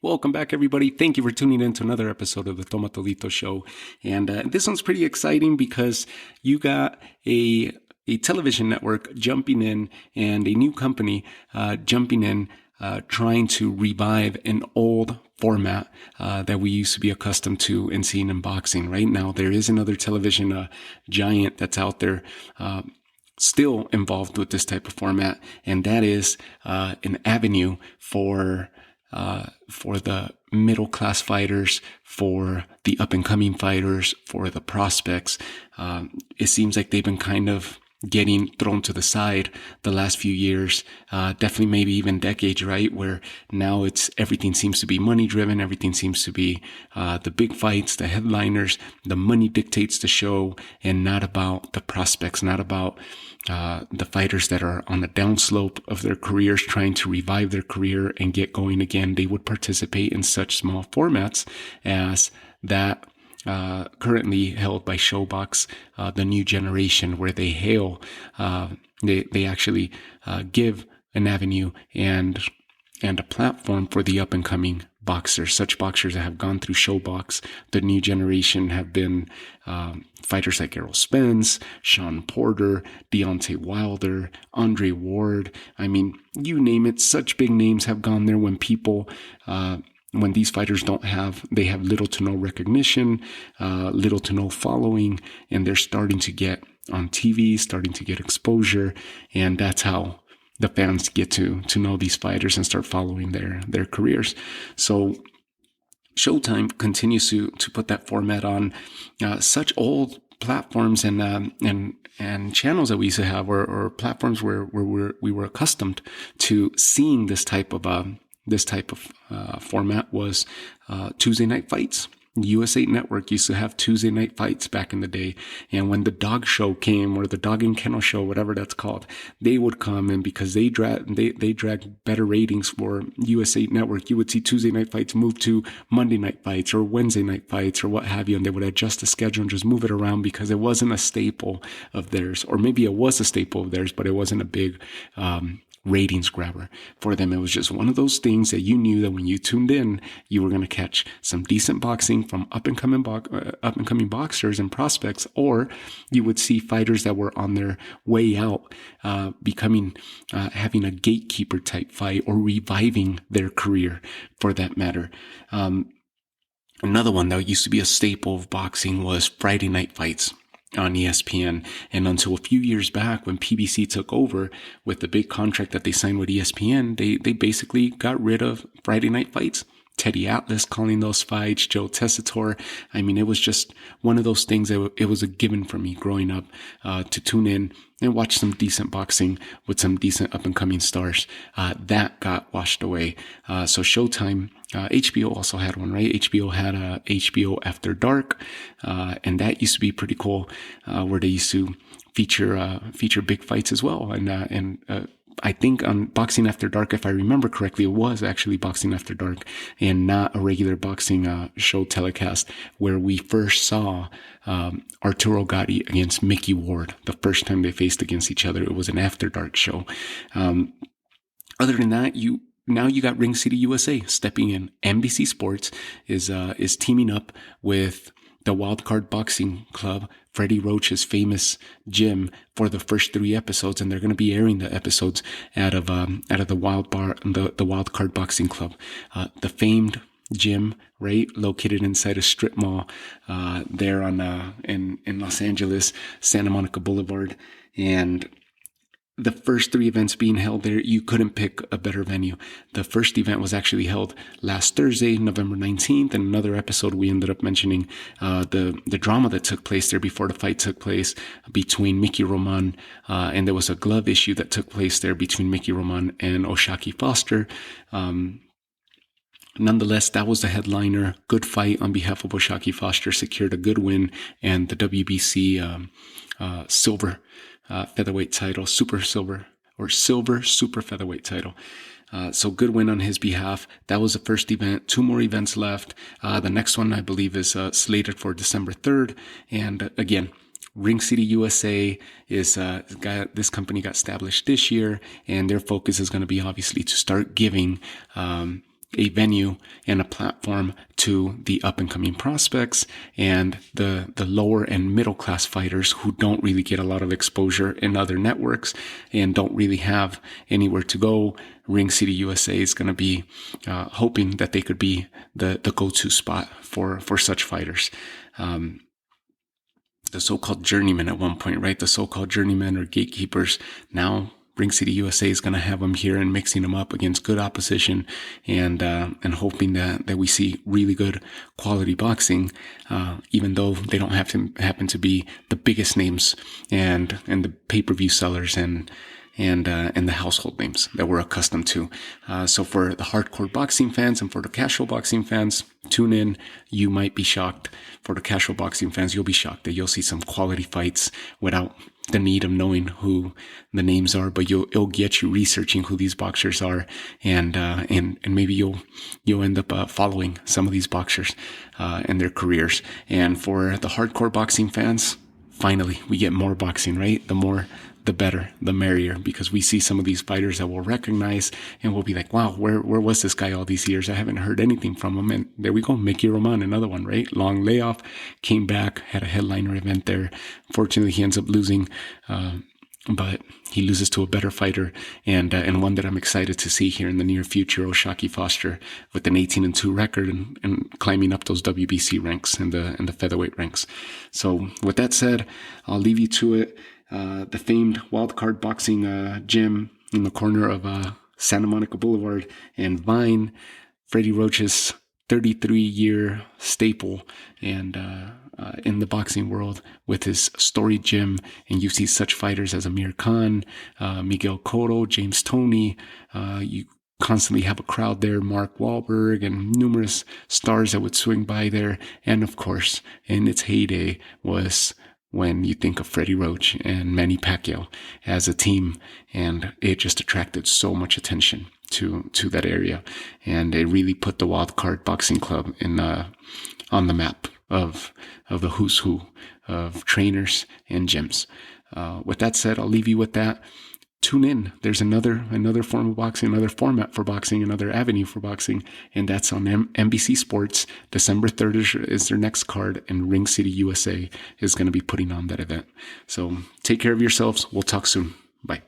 Welcome back, everybody. Thank you for tuning in to another episode of the Tomatolito Show. And this one's pretty exciting because you got a television network jumping in and a new company jumping in, trying to revive an old format that we used to be accustomed to and seeing in boxing. Right now, there is another television giant that's out there still involved with this type of format, and that is an avenue for the middle class fighters, for the up and coming fighters, for the prospects. It seems like they've been kind of getting thrown to the side the last few years, definitely maybe even decades, right? Where now everything seems to be money driven. Everything seems to be, the big fights, the headliners, the money dictates the show, and not about the prospects, not about, the fighters that are on the downslope of their careers, trying to revive their career and get going again. They would participate in such small formats as that currently held by Showbox, the new generation, where they hail, they actually give an avenue and a platform for the up and coming boxers. Such boxers that have gone through Showbox, the new generation, have been fighters like Errol Spence, Sean Porter, Deontay Wilder, Andre Ward. I mean, you name it. Such big names have gone there. When these fighters they have little to no recognition, little to no following, and they're starting to get on TV, starting to get exposure, and that's how the fans get to know these fighters and start following their careers. So Showtime continues to put that format on such old platforms and channels that we used to have, or platforms where we were accustomed to seeing this type of format was Tuesday night fights. USA Network used to have Tuesday night fights back in the day. And when the dog show came, or the dog and kennel show, whatever that's called, they would come, and because they dragged better ratings for USA Network, you would see Tuesday night fights move to Monday night fights or Wednesday night fights or what have you. And they would adjust the schedule and just move it around because it wasn't a staple of theirs, or maybe it was a staple of theirs, but it wasn't a big, ratings grabber for them. It was just one of those things that you knew that when you tuned in, you were going to catch some decent boxing from up and coming boxers and prospects, or you would see fighters that were on their way out, having a gatekeeper type fight or reviving their career, for that matter. Another one that used to be a staple of boxing was Friday night fights on ESPN. And until a few years back, when PBC took over with the big contract that they signed with ESPN, they basically got rid of Friday night fights. Teddy Atlas calling those fights, Joe Tessitore. I mean, it was just one of those things that it was a given for me growing up, to tune in and watch some decent boxing with some decent up and coming stars. That got washed away. So Showtime, HBO also had one, right? HBO had HBO After Dark, and that used to be pretty cool, where they used to feature big fights as well. And I think on Boxing After Dark, if I remember correctly, it was actually Boxing After Dark and not a regular boxing show telecast, where we first saw Arturo Gatti against Mickey Ward. The first time they faced against each other, it was an After Dark show. Other than that, now you got Ring City USA stepping in. NBC Sports is teaming up with the Wildcard Boxing Club, Freddie Roach's famous gym, for the first 3 episodes, and they're going to be airing the episodes out of the Wildcard Boxing Club, the famed gym, right, located inside a strip mall there in Los Angeles, Santa Monica Boulevard. And the first 3 events being held there, you couldn't pick a better venue. The first event was actually held last Thursday, November 19th. In another episode, we ended up mentioning the drama that took place there before the fight took place between Mickey Roman, and there was a glove issue that took place there between Mickey Roman and O'Shaquie Foster. Nonetheless, that was the headliner. Good fight on behalf of O'Shaquie Foster, secured a good win, and the WBC silver featherweight title, silver super featherweight title. So good win on his behalf. That was the first event. 2 more events left. The next one, I believe, is slated for December 3rd. And again, Ring City USA is this company got established this year, and their focus is going to be obviously to start giving a venue and a platform to the up and coming prospects and the lower and middle class fighters who don't really get a lot of exposure in other networks and don't really have anywhere to go. Ring City USA is going to be hoping that they could be the go-to spot for such fighters. The so-called journeymen at one point, right? The so-called journeymen or gatekeepers. Now Ring City USA is going to have them here and mixing them up against good opposition and hoping that we see really good quality boxing, even though they don't have to happen to be the biggest names and the pay-per-view sellers and the household names that we're accustomed to. So for the hardcore boxing fans and for the casual boxing fans, tune in. You might be shocked. For the casual boxing fans, you'll be shocked that you'll see some quality fights without the need of knowing who the names are, but it'll get you researching who these boxers are, and maybe you'll end up following some of these boxers and their careers. And for the hardcore boxing fans, finally we get more boxing, right? The more, the better, the merrier, because we see some of these fighters that we'll recognize and we'll be like, wow, where was this guy all these years? I haven't heard anything from him. And there we go. Mickey Roman, another one, right? Long layoff, came back, had a headliner event there. Fortunately, he ends up losing, but he loses to a better fighter and one that I'm excited to see here in the near future, Oshaki Foster, with an 18-2 record and climbing up those WBC ranks and the featherweight ranks. So with that said, I'll leave you to it. The famed Wildcard Boxing gym in the corner of Santa Monica Boulevard and Vine, Freddie Roach's 33-year staple and in the boxing world with his storied gym. And you see such fighters as Amir Khan, Miguel Cotto, James Toney. You constantly have a crowd there, Mark Wahlberg, and numerous stars that would swing by there. And of course, in its heyday was when you think of Freddie Roach and Manny Pacquiao as a team, and it just attracted so much attention to that area, and it really put the Wild Card Boxing Club on the map of the who's who of trainers and gyms. With that said, I'll leave you with that. Tune in. There's another form of boxing, another format for boxing, another avenue for boxing, and that's on NBC Sports. December 3rd is their next card, and Ring City USA is going to be putting on that event. So take care of yourselves. We'll talk soon. Bye.